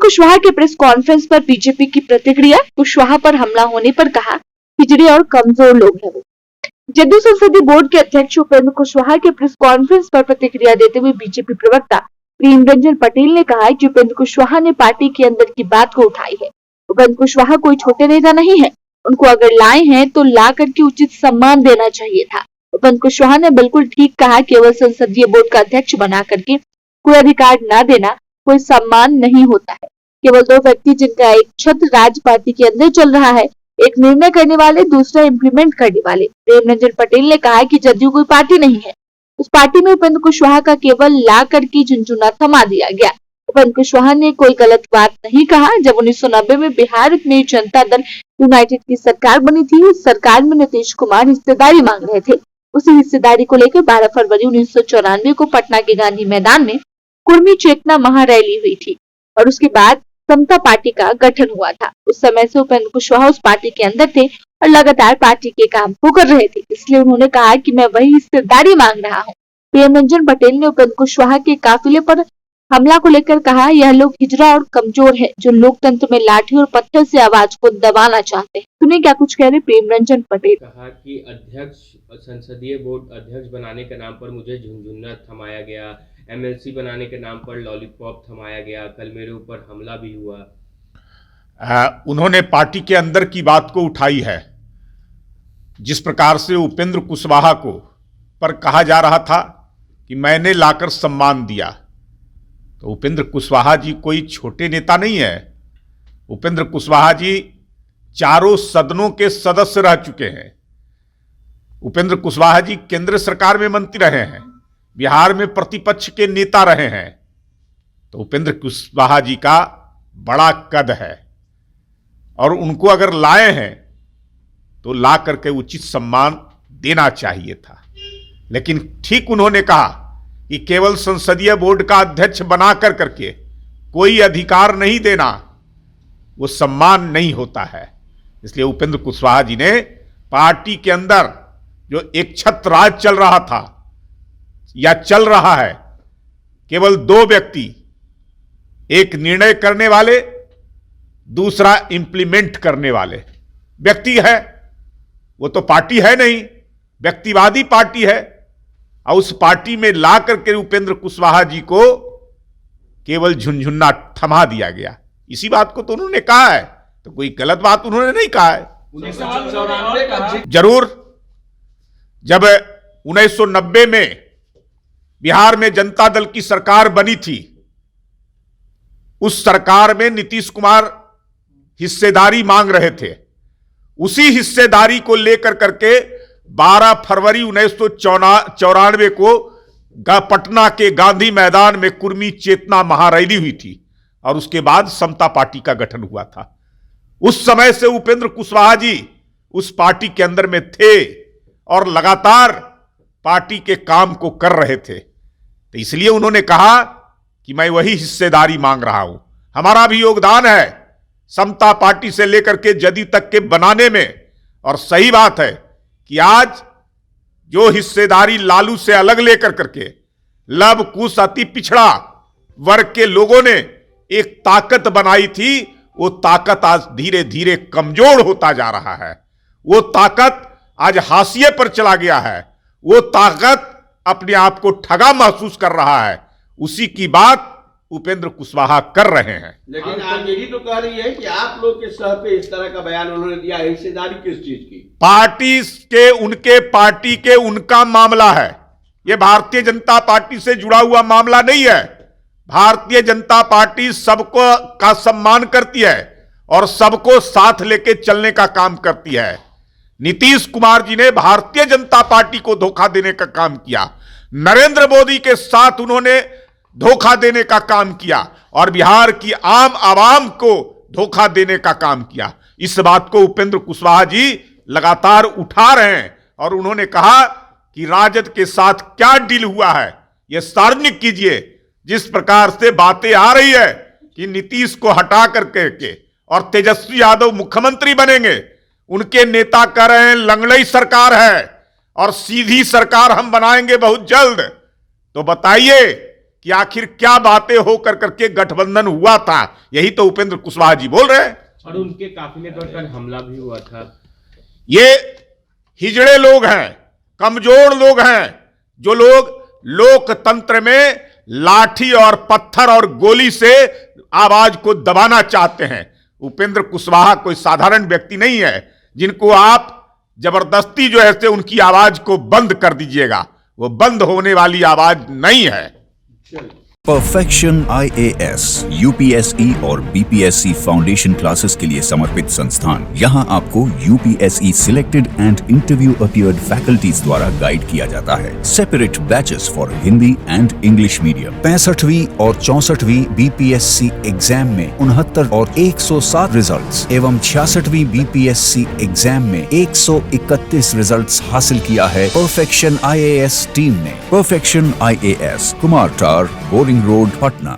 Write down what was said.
कुशवाहा के press conference पर BJP की प्रतिक्रिया। कुशवाहा पर हमला होने पर कहा हिजड़े और कमजोर लोग हैं वो। जदयू संसदीय बोर्ड के अध्यक्ष उपेंद्र कुशवाहा के प्रेस कॉन्फ्रेंस पर प्रतिक्रिया देते हुए बीजेपी प्रवक्ता प्रेम रंजन पटेल ने कहा कि उपेंद्र कुशवाहा ने पार्टी के अंदर की बात को उठाई है। उपेंद्र कुशवाहा कोई छोटे नेता नहीं है, उनको अगर लाए हैं तो ला करके उचित सम्मान देना चाहिए था। उपेंद्र कुशवाहा ने बिल्कुल ठीक कहा, केवल संसदीय बोर्ड का अध्यक्ष बना करके कोई अधिकार न देना कोई सम्मान नहीं होता है। केवल दो व्यक्ति जिनका एक छत्र राज पार्टी के अंदर चल रहा है, एक निर्णय करने वाले, दूसरा इम्प्लीमेंट करने वाले। प्रेम रंजन पटेल ने कहा कि जदयू कोई पार्टी नहीं है, उस पार्टी में उपेंद्र कुशवाहा का केवल ला करके झुनझुना थमा दिया गया। उपेंद्र कुशवाहा ने कोई गलत बात नहीं कहा। जब 1990 में बिहार में जनता दल यूनाइटेड की सरकार बनी थी, उस सरकार में नीतीश कुमार हिस्सेदारी मांग रहे थे। उसी हिस्सेदारी को लेकर 12 फरवरी 1994 को पटना के गांधी मैदान में कुर्मी चेतना महारैली हुई थी और उसके बाद समता पार्टी का गठन हुआ था। उस समय से उपेंद्र कुशवाहा उस पार्टी के अंदर थे और लगातार पार्टी के काम को कर रहे थे, इसलिए उन्होंने कहा कि मैं वही हिस्सेदारी मांग रहा हूँ। प्रेम रंजन पटेल ने उपेंद्र कुशवाहा के काफिले पर हमला को लेकर कहा, यह लोग हिजड़ा और कमजोर है जो लोकतंत्र में लाठी और पत्थर से आवाज को दबाना चाहते हैं। सुनिए क्या कुछ कह रहे प्रेम रंजन पटेल। कहा कि अध्यक्ष, संसदीय बोर्ड अध्यक्ष बनाने के नाम पर मुझे झुनझुना थमाया गया, एमएलसी बनाने के नाम पर लॉलीपॉप थमाया गया, कल मेरे ऊपर हमला भी हुआ। उन्होंने पार्टी के अंदर की बात को उठाई है। जिस प्रकार से उपेंद्र कुशवाहा को पर कहा जा रहा था कि मैंने लाकर सम्मान दिया, तो उपेंद्र कुशवाहा जी कोई छोटे नेता नहीं है। उपेंद्र कुशवाहा जी चारों सदनों के सदस्य रह चुके हैं। उपेंद्र कुशवाहा जी केंद्र सरकार में मंत्री रहे हैं, बिहार में प्रतिपक्ष के नेता रहे हैं। तो उपेंद्र कुशवाहा जी का बड़ा कद है और उनको अगर लाए हैं तो ला करके उचित सम्मान देना चाहिए था। लेकिन ठीक उन्होंने कहा कि केवल संसदीय बोर्ड का अध्यक्ष बना करके कोई अधिकार नहीं देना, वो सम्मान नहीं होता है। इसलिए उपेंद्र कुशवाहा जी ने पार्टी के अंदर जो एक छत्र राज चल रहा था या चल रहा है, केवल दो व्यक्ति, एक निर्णय करने वाले, दूसरा इंप्लीमेंट करने वाले व्यक्ति है। वो तो पार्टी है नहीं, व्यक्तिवादी पार्टी है। और उस पार्टी में ला करके उपेंद्र कुशवाहा जी को केवल झुनझुना थमा दिया गया। इसी बात को तो उन्होंने कहा है, तो कोई गलत बात उन्होंने नहीं कहा है। जरूर, जब 1990 में बिहार में जनता दल की सरकार बनी थी, उस सरकार में नीतीश कुमार हिस्सेदारी मांग रहे थे। उसी हिस्सेदारी को लेकर करके 12 फरवरी 1994 को पटना के गांधी मैदान में कुर्मी चेतना महारैली हुई थी और उसके बाद समता पार्टी का गठन हुआ था। उस समय से उपेंद्र कुशवाहा जी उस पार्टी के अंदर में थे और लगातार पार्टी के काम को कर रहे थे। तो इसलिए उन्होंने कहा कि मैं वही हिस्सेदारी मांग रहा हूं। हमारा भी योगदान है समता पार्टी से लेकर के जदयू तक के बनाने में। और सही बात है कि आज जो हिस्सेदारी लालू से अलग लेकर करके लव कुश अति पिछड़ा वर्ग के लोगों ने एक ताकत बनाई थी, वो ताकत आज धीरे धीरे कमजोर होता जा रहा है। वो ताकत आज हाशिए पर चला गया है। वो ताकत अपने आप को ठगा महसूस कर रहा है। उसी की बात उपेंद्र कुशवाहा कर रहे हैं। लेकिन आप यही तो कह रही है कि आप लोग के सह पे इस तरह का बयान उन्होंने दिया, हिस्सेदारी किस चीज की? पार्टी के, उनके पार्टी के, उनका मामला है। यह भारतीय जनता पार्टी से जुड़ा हुआ मामला नहीं है। भारतीय जनता पार्टी सबको का सम्मान करती है और सबको साथ लेके चलने का काम करती है। नीतीश कुमार जी ने भारतीय जनता पार्टी को धोखा देने का काम किया, नरेंद्र मोदी के साथ उन्होंने धोखा देने का काम किया और बिहार की आम आवाम को धोखा देने का काम किया। इस बात को उपेंद्र कुशवाहा जी लगातार उठा रहे हैं और उन्होंने कहा कि राजद के साथ क्या डील हुआ है यह सार्वजनिक कीजिए। जिस प्रकार से बातें आ रही है कि नीतीश को हटा करके और तेजस्वी यादव मुख्यमंत्री बनेंगे, उनके नेता कह रहे हैं लंगड़ई सरकार है और सीधी सरकार हम बनाएंगे बहुत जल्द। तो बताइए कि आखिर क्या बातें होकर करके गठबंधन हुआ था। यही तो उपेंद्र कुशवाहा जी बोल रहे हैं। और उनके काफिले पर कल हमला भी हुआ था। ये हिजड़े लोग हैं, कमजोर लोग हैं, जो लोग लोकतंत्र में लाठी और पत्थर और गोली से आवाज को दबाना चाहते हैं। उपेंद्र कुशवाहा कोई साधारण व्यक्ति नहीं है जिनको आप जबरदस्ती जो है से उनकी आवाज को बंद कर दीजिएगा। वो बंद होने वाली आवाज नहीं है। परफेक्शन IAS, UPSE और BPSC फाउंडेशन क्लासेस के लिए समर्पित संस्थान। यहाँ आपको UPSE selected and interview appeared faculties द्वारा गाइड किया जाता है। Separate batches for Hindi and English medium. 65वीं और 64वीं BPSC एग्जाम में 69 और 107 रिजल्ट्स एवं 66वीं BPSC एग्जाम में 131 रिजल्ट्स हासिल किया है परफेक्शन IAS टीम ने। परफेक्शन IAS, कुमार टार, बोरिंग रोड, पटना।